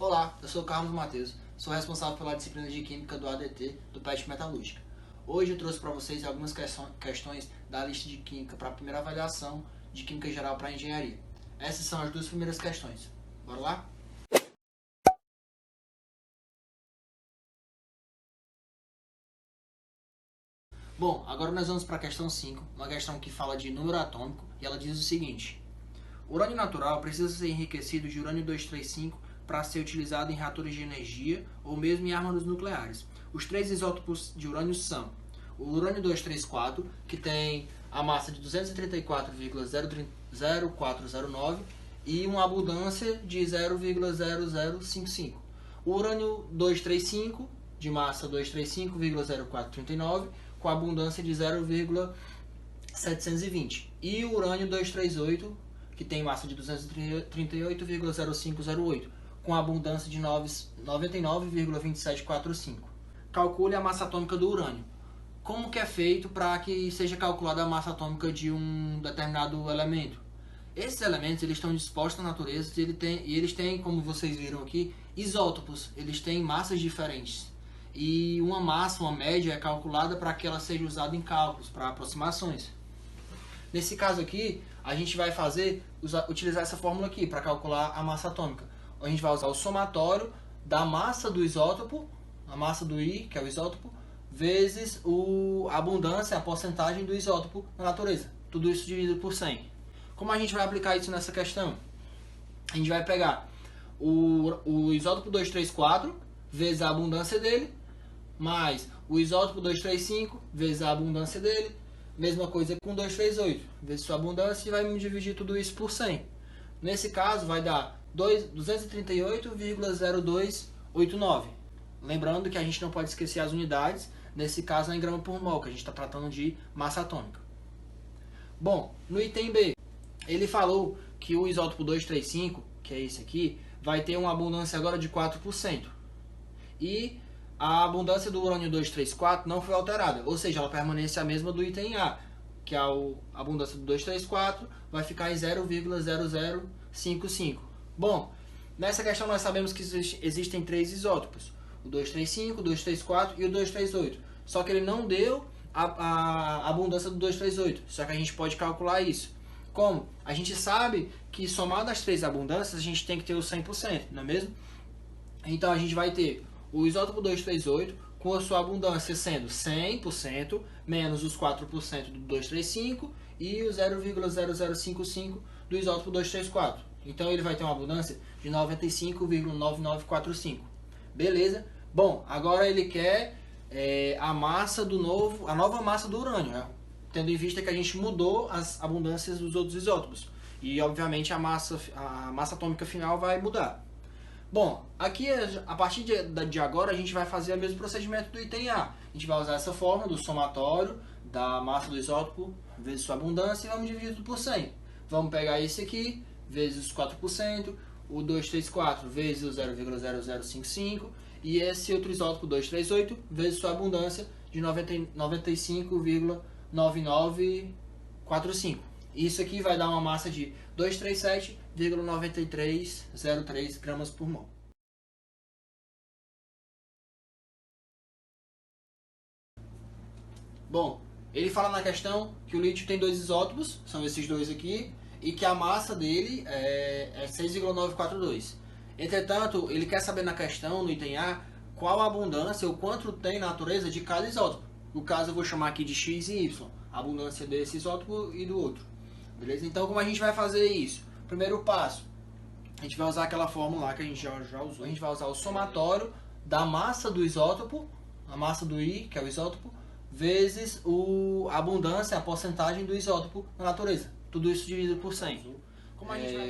Olá, eu sou o Carlos Matheus, sou responsável pela disciplina de Química do ADT do PET Metalúrgica. Hoje eu trouxe para vocês algumas questões da lista de Química para a primeira avaliação de Química Geral para Engenharia. Essas são as duas primeiras questões. Bora lá? Bom, agora nós vamos para a questão 5, uma questão que fala de número atômico, e ela diz o seguinte: o urânio natural precisa ser enriquecido de urânio 235 para ser utilizado em reatores de energia ou mesmo em armas nucleares. Os três isótopos de urânio são o urânio 234, que tem a massa de 234,0409 e uma abundância de 0,0055. O urânio 235, de massa 235,0439, com abundância de 0,720. E o urânio 238, que tem massa de 238,0508, com abundância de 99,2745. Calcule a massa atômica do urânio. Como que é feito para que seja calculada a massa atômica de um determinado elemento? Esses elementos eles estão dispostos na natureza e eles têm, como vocês viram aqui, isótopos. Eles têm massas diferentes. E uma massa, uma média, é calculada para que ela seja usada em cálculos, para aproximações. Nesse caso aqui, a gente vai utilizar essa fórmula aqui para calcular a massa atômica. A gente vai usar o somatório da massa do isótopo, a massa do I, que é o isótopo, vezes a abundância, a porcentagem do isótopo na natureza. Tudo isso dividido por 100. Como a gente vai aplicar isso nessa questão? A gente vai pegar o isótopo 234 vezes a abundância dele, mais o isótopo 235 vezes a abundância dele, mesma coisa com 238, vezes sua abundância, e vai dividir tudo isso por 100. Nesse caso vai dar 238,0289. Lembrando que a gente não pode esquecer as unidades, nesse caso é em grama por mol, que a gente está tratando de massa atômica. Bom, no item B, ele falou que o isótopo 235, que é esse aqui, vai ter uma abundância agora de 4%. E a abundância do urânio 234 não foi alterada, ou seja, ela permanece a mesma do item A, que a abundância do 234 vai ficar em 0,0055. Bom, nessa questão nós sabemos que existem três isótopos, o 235, o 234 e o 238, só que ele não deu a abundância do 238, só que a gente pode calcular isso. Como? A gente sabe que somado as três abundâncias a gente tem que ter o 100%, não é mesmo? Então a gente vai ter o isótopo 238 com a sua abundância sendo 100% menos os 4% do 235 e o 0,0055 do isótopo 234. Então ele vai ter uma abundância de 95,9945. Beleza? Bom, agora ele quer a nova massa do urânio, né? Tendo em vista que a gente mudou as abundâncias dos outros isótopos. E obviamente a massa atômica final vai mudar. Bom, aqui a partir de agora a gente vai fazer o mesmo procedimento do item A. A gente vai usar essa fórmula do somatório da massa do isótopo vezes sua abundância e vamos dividir tudo por 100. Vamos pegar esse aqui, vezes os 4%, o 234 vezes o 0,0055 e esse outro isótopo 238 vezes sua abundância de 95,9945. Isso aqui vai dar uma massa de 237,9303 gramas por mol. Bom, ele fala na questão que o lítio tem dois isótopos, são esses dois aqui, e que a massa dele é 6,942. Entretanto, ele quer saber na questão, no item A, qual a abundância ou quanto tem na natureza de cada isótopo. No caso, eu vou chamar aqui de X e Y, a abundância desse isótopo e do outro. Beleza? Então, como a gente vai fazer isso? Primeiro passo, a gente vai usar aquela fórmula lá que a gente já usou. A gente vai usar o somatório da massa do isótopo, a massa do I, que é o isótopo, vezes a abundância, a porcentagem do isótopo na natureza. Tudo isso dividido por 100.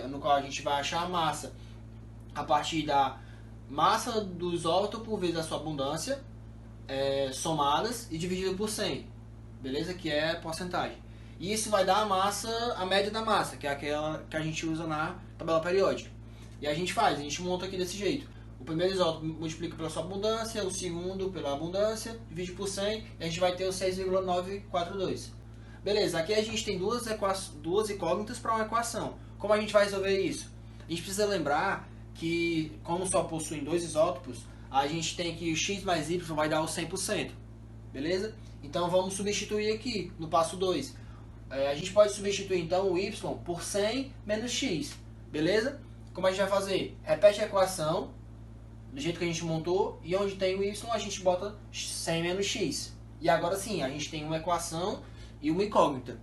No qual a gente vai achar a massa a partir da massa do isótopo vezes a sua abundância, somadas e dividido por 100. Beleza? Que é a porcentagem. E isso vai dar a média da massa, que é aquela que a gente usa na tabela periódica. E a gente monta aqui desse jeito. O primeiro isótopo multiplica pela sua abundância, o segundo pela abundância, divide por 100 e a gente vai ter o 6,942. Beleza, aqui a gente tem duas incógnitas para uma equação. Como a gente vai resolver isso? A gente precisa lembrar que, como só possuem dois isótopos, a gente tem que x mais y vai dar o 100%. Beleza? Então vamos substituir aqui no passo 2. A gente pode substituir então o y por 100 menos x. Beleza? Como a gente vai fazer? Repete a equação do jeito que a gente montou, e onde tem o y a gente bota 100 menos x. E agora sim, a gente tem uma equação e uma incógnita.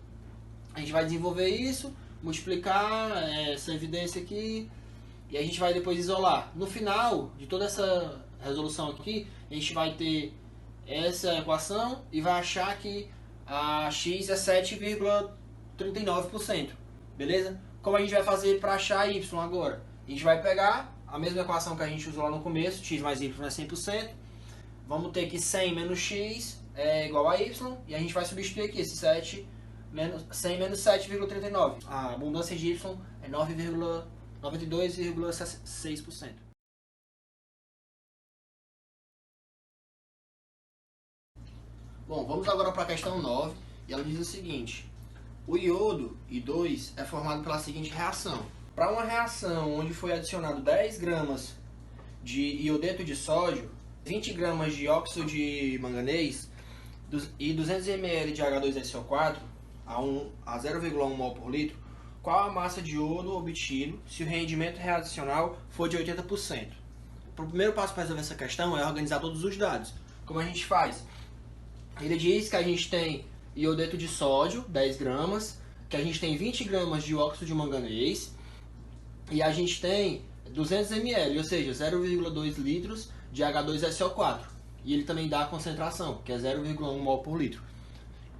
A gente vai desenvolver isso, multiplicar essa evidência aqui, e a gente vai depois isolar. No final de toda essa resolução aqui, a gente vai ter essa equação e vai achar que a x é 7,39%. Beleza? Como a gente vai fazer para achar y agora? A gente vai pegar a mesma equação que a gente usou lá no começo, x mais y é 100%. Vamos ter que 100 menos x é igual a y, e a gente vai substituir aqui esse 100 menos 7,39. A abundância de y é 92,6%. Bom, vamos agora para a questão 9, e ela diz o seguinte: o iodo I2 é formado pela seguinte reação. Para uma reação onde foi adicionado 10 gramas de iodeto de sódio, 20 gramas de óxido de manganês e 200 ml de H2SO4 a 0,1 mol por litro, qual a massa de iodo obtido se o rendimento reacional for de 80%? O primeiro passo para resolver essa questão é organizar todos os dados. Como a gente faz? Ele diz que a gente tem iodeto de sódio, 10 gramas, que a gente tem 20 gramas de óxido de manganês, e a gente tem 200 ml, ou seja, 0,2 litros de H2SO4. E ele também dá a concentração, que é 0,1 mol por litro.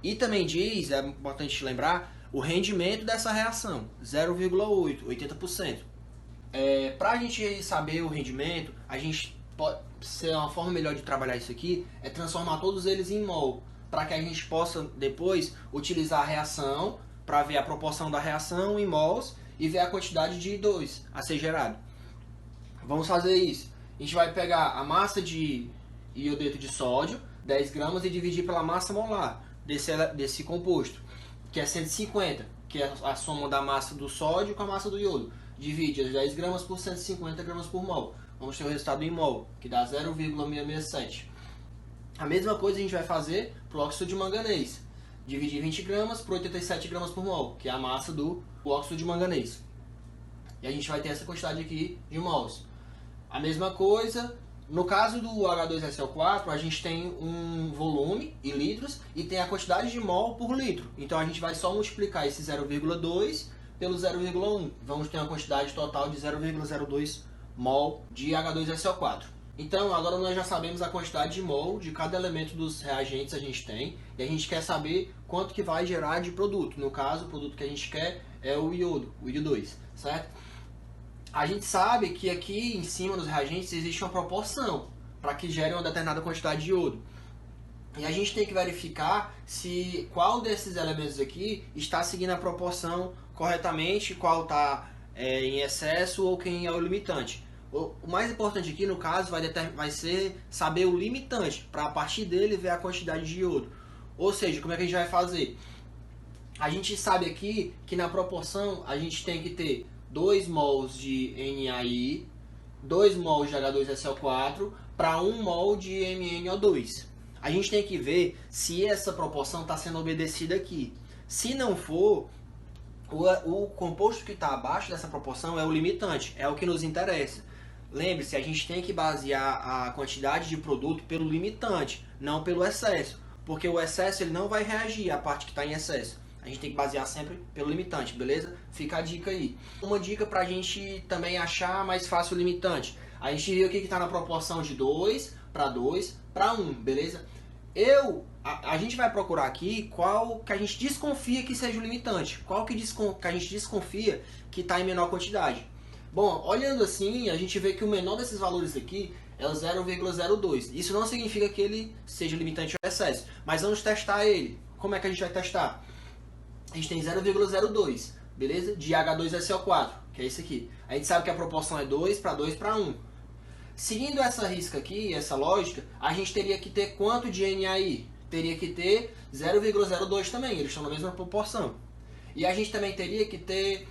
E também diz, é importante lembrar, o rendimento dessa reação, 0,8, 80%. Para a gente saber o rendimento, a gente pode ser uma forma melhor de trabalhar isso aqui, é transformar todos eles em mol, para que a gente possa depois utilizar a reação para ver a proporção da reação em mols e ver a quantidade de I2 a ser gerado. Vamos fazer isso. A gente vai pegar a massa de iodeto de sódio, 10 gramas, e dividir pela massa molar desse composto, que é 150, que é a soma da massa do sódio com a massa do iodo. Divide as 10 gramas por 150 gramas por mol. Vamos ter o resultado em mol, que dá 0,667. A mesma coisa a gente vai fazer para o óxido de manganês. Dividir 20 gramas por 87 gramas por mol, que é a massa do óxido de manganês. E a gente vai ter essa quantidade aqui de mols. A mesma coisa, no caso do H2SO4, a gente tem um volume em litros e tem a quantidade de mol por litro. Então a gente vai só multiplicar esse 0,2 pelo 0,1. Vamos ter uma quantidade total de 0,02 mol de H2SO4. Então, agora nós já sabemos a quantidade de mol de cada elemento dos reagentes que a gente tem, e a gente quer saber quanto que vai gerar de produto. No caso, o produto que a gente quer é o iodo, o I2, certo? A gente sabe que aqui em cima dos reagentes existe uma proporção para que gere uma determinada quantidade de iodo. E a gente tem que verificar se qual desses elementos aqui está seguindo a proporção corretamente, qual está em excesso ou quem é o limitante. O mais importante aqui, no caso, vai ser saber o limitante, para a partir dele ver a quantidade de iodo. Ou seja, como é que a gente vai fazer? A gente sabe aqui que na proporção a gente tem que ter 2 mols de NaI, 2 mols de H2SO4 para 1 mol de MnO2. A gente tem que ver se essa proporção está sendo obedecida aqui. Se não for, o composto que está abaixo dessa proporção é o limitante, é o que nos interessa. Lembre-se, a gente tem que basear a quantidade de produto pelo limitante, não pelo excesso. Porque o excesso ele não vai reagir à parte que está em excesso. A gente tem que basear sempre pelo limitante, beleza? Fica a dica aí. Uma dica para a gente também achar mais fácil o limitante. A gente viu aqui que está na proporção de 2 para 2 para 1, beleza? A gente vai procurar aqui qual que a gente desconfia que seja o limitante. Qual que a gente desconfia que está em menor quantidade. Bom, olhando assim, a gente vê que o menor desses valores aqui é o 0,02. Isso não significa que ele seja limitante ou excesso, mas vamos testar ele. Como é que a gente vai testar? A gente tem 0,02, beleza? De H2SO4, que é esse aqui. A gente sabe que a proporção é 2 para 2 para 1. Seguindo essa risca aqui, essa lógica, a gente teria que ter quanto de NaI? Teria que ter 0,02 também, eles estão na mesma proporção. E a gente também teria que ter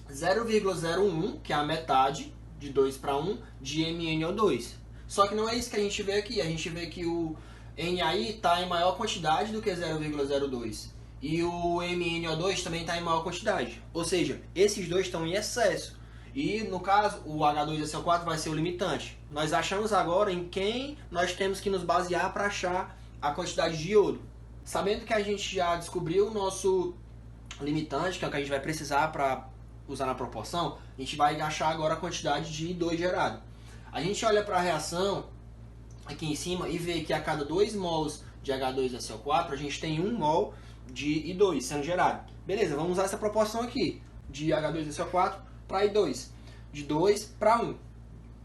0,01, que é a metade de 2 para 1 de MnO2. Só que não é isso que a gente vê aqui. A gente vê que o NaI está em maior quantidade do que 0,02. E o MnO2 também está em maior quantidade. Ou seja, esses dois estão em excesso. E no caso, o H2SO4 vai ser o limitante. Nós achamos agora em quem nós temos que nos basear para achar a quantidade de iodo. Sabendo que a gente já descobriu o nosso limitante, que é o que a gente vai precisar para usar na proporção, a gente vai achar agora a quantidade de I2 gerado. A gente olha para a reação aqui em cima e vê que a cada 2 mols de H2SO4 a gente tem 1 mol de I2 sendo gerado. Beleza, vamos usar essa proporção aqui de H2SO4 para I2, de 2 para 1.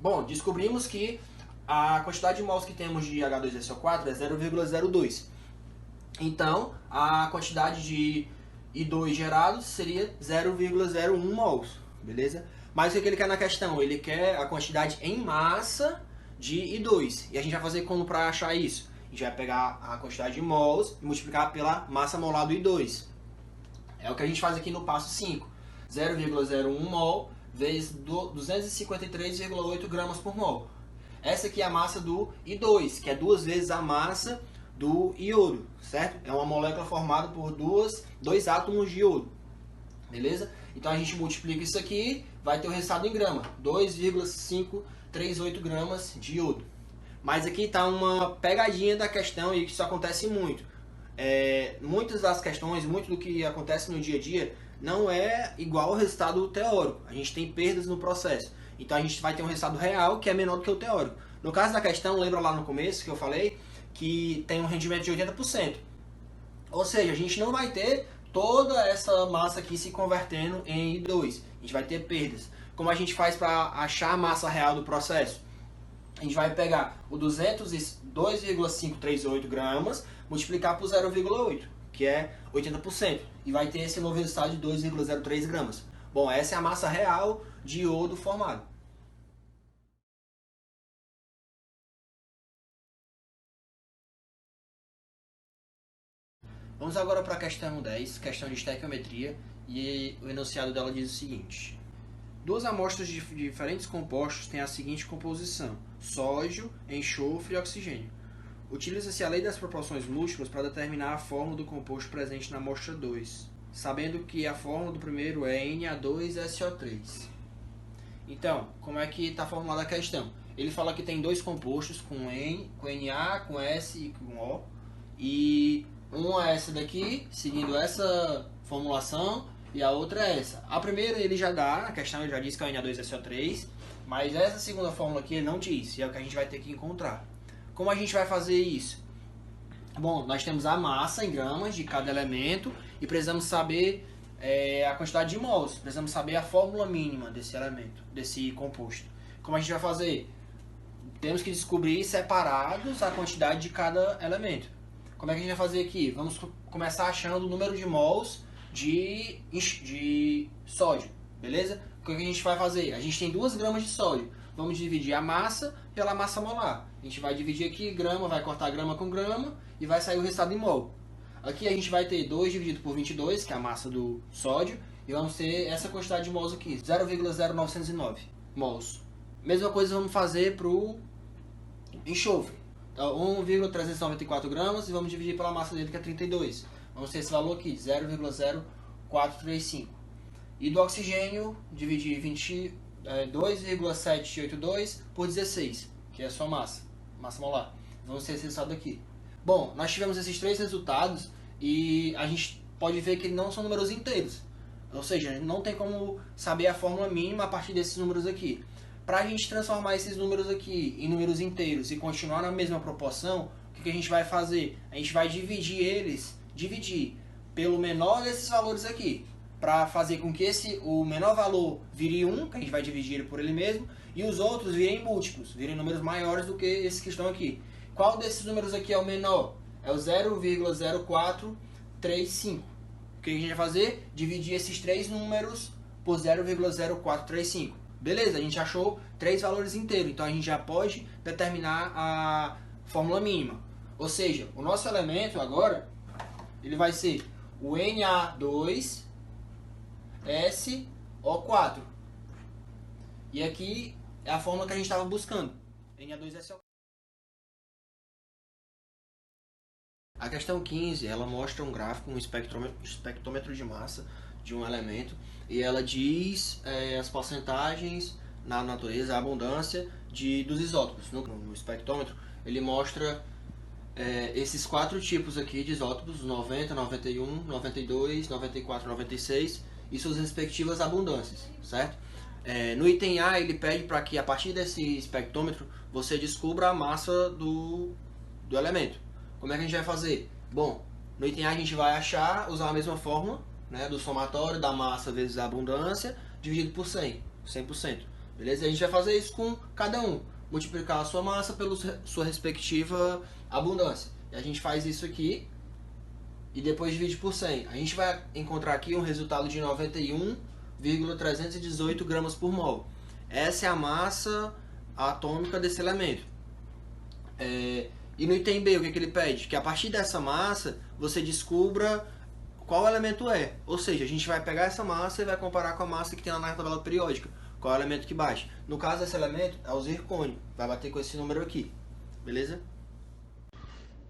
Bom, descobrimos que a quantidade de mols que temos de H2SO4 é 0,02. Então, a quantidade de I2 gerado seria 0,01 mols, beleza? Mas o que ele quer na questão? Ele quer a quantidade em massa de I2. E a gente vai fazer como para achar isso? A gente vai pegar a quantidade de mols e multiplicar pela massa molar do I2. É o que a gente faz aqui no passo 5. 0,01 mol vezes 253,8 gramas por mol. Essa aqui é a massa do I2, que é 2 vezes a massa do iodo, certo? É uma molécula formada por dois átomos de iodo, beleza? Então a gente multiplica isso aqui, vai ter o resultado em grama, 2,538 gramas de iodo. Mas aqui está uma pegadinha da questão e que isso acontece muito. Muitas das questões, muito do que acontece no dia a dia, não é igual ao resultado teórico. A gente tem perdas no processo. Então a gente vai ter um resultado real que é menor do que o teórico. No caso da questão, lembra lá no começo que eu falei que tem um rendimento de 80%. Ou seja, a gente não vai ter toda essa massa aqui se convertendo em I2. A gente vai ter perdas. Como a gente faz para achar a massa real do processo? A gente vai pegar o 2,538 gramas, multiplicar por 0,8, que é 80%. E vai ter esse novo resultado de 2,03 gramas. Bom, essa é a massa real de iodo formado. Vamos agora para a questão 10, questão de estequiometria, e o enunciado dela diz o seguinte. Duas amostras de diferentes compostos têm a seguinte composição: sódio, enxofre e oxigênio. Utiliza-se a lei das proporções múltiplas para determinar a fórmula do composto presente na amostra 2, sabendo que a fórmula do primeiro é Na2SO3. Então, como é que está formulada a questão? Ele fala que tem dois compostos com N, com Na, com S e com O, e uma é essa daqui, seguindo essa formulação, e a outra é essa. A primeira ele já dá, a questão ele já diz que é o Na2SO3, mas essa segunda fórmula aqui ele não diz, e é o que a gente vai ter que encontrar. Como a gente vai fazer isso? Bom, nós temos a massa em gramas de cada elemento e precisamos saber a quantidade de mols, precisamos saber a fórmula mínima desse elemento, desse composto. Como a gente vai fazer? Temos que descobrir separados a quantidade de cada elemento. Como é que a gente vai fazer aqui? Vamos começar achando o número de mols de sódio, beleza? O que a gente vai fazer? A gente tem 2 gramas de sódio. Vamos dividir a massa pela massa molar. A gente vai dividir aqui grama, vai cortar grama com grama e vai sair o resultado em mol. Aqui a gente vai ter 2 dividido por 22, que é a massa do sódio, e vamos ter essa quantidade de mols aqui, 0,0909 mols. Mesma coisa vamos fazer para o enxofre. Então, 1,394 gramas e vamos dividir pela massa dele, que é 32. Vamos ter esse valor aqui, 0,0435. E do oxigênio, dividir 2,782 por 16, que é a sua massa molar. Vamos ter esse resultado aqui. Bom, nós tivemos esses 3 resultados e a gente pode ver que não são números inteiros. Ou seja, não tem como saber a fórmula mínima a partir desses números aqui. Para a gente transformar esses números aqui em números inteiros e continuar na mesma proporção, o que a gente vai fazer? A gente vai dividir pelo menor desses valores aqui, para fazer com que o menor valor vire 1, que a gente vai dividir ele por ele mesmo, e os outros virem múltiplos, virem números maiores do que esses que estão aqui. Qual desses números aqui é o menor? É o 0,0435. O que a gente vai fazer? Dividir esses 3 números por 0,0435. Beleza, a gente achou 3 valores inteiros, então a gente já pode determinar a fórmula mínima. Ou seja, o nosso elemento agora, ele vai ser o Na2SO4. E aqui é a fórmula que a gente estava buscando. Na2SO4. A questão 15, ela mostra um gráfico, um espectrômetro de massa de um elemento, e ela diz as porcentagens na natureza, a abundância dos isótopos. No espectrômetro, ele mostra esses 4 tipos aqui de isótopos, 90, 91, 92, 94, 96, e suas respectivas abundâncias, certo? No item A, ele pede para que, a partir desse espectrômetro, você descubra a massa do elemento. Como é que a gente vai fazer? Bom, no item A a gente vai usar a mesma fórmula, né, do somatório da massa vezes a abundância, dividido por 100%. Beleza? E a gente vai fazer isso com cada um. Multiplicar a sua massa pela sua respectiva abundância. E a gente faz isso aqui e depois divide por 100. A gente vai encontrar aqui um resultado de 91,318 gramas por mol. Essa é a massa atômica desse elemento. E no item B, o que ele pede? Que a partir dessa massa, você descubra qual elemento é. Ou seja, a gente vai pegar essa massa e vai comparar com a massa que tem lá na tabela periódica. Qual é o elemento que bate? No caso desse elemento, é o zircônio. Vai bater com esse número aqui. Beleza?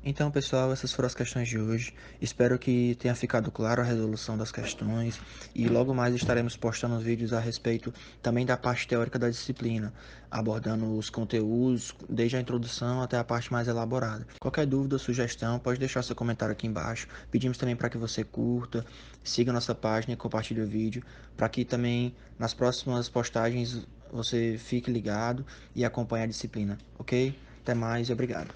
Então, pessoal, essas foram as questões de hoje. Espero que tenha ficado claro a resolução das questões e logo mais estaremos postando vídeos a respeito também da parte teórica da disciplina, abordando os conteúdos desde a introdução até a parte mais elaborada. Qualquer dúvida ou sugestão, pode deixar seu comentário aqui embaixo. Pedimos também para que você curta, siga nossa página e compartilhe o vídeo, para que também nas próximas postagens você fique ligado e acompanhe a disciplina, ok? Até mais e obrigado.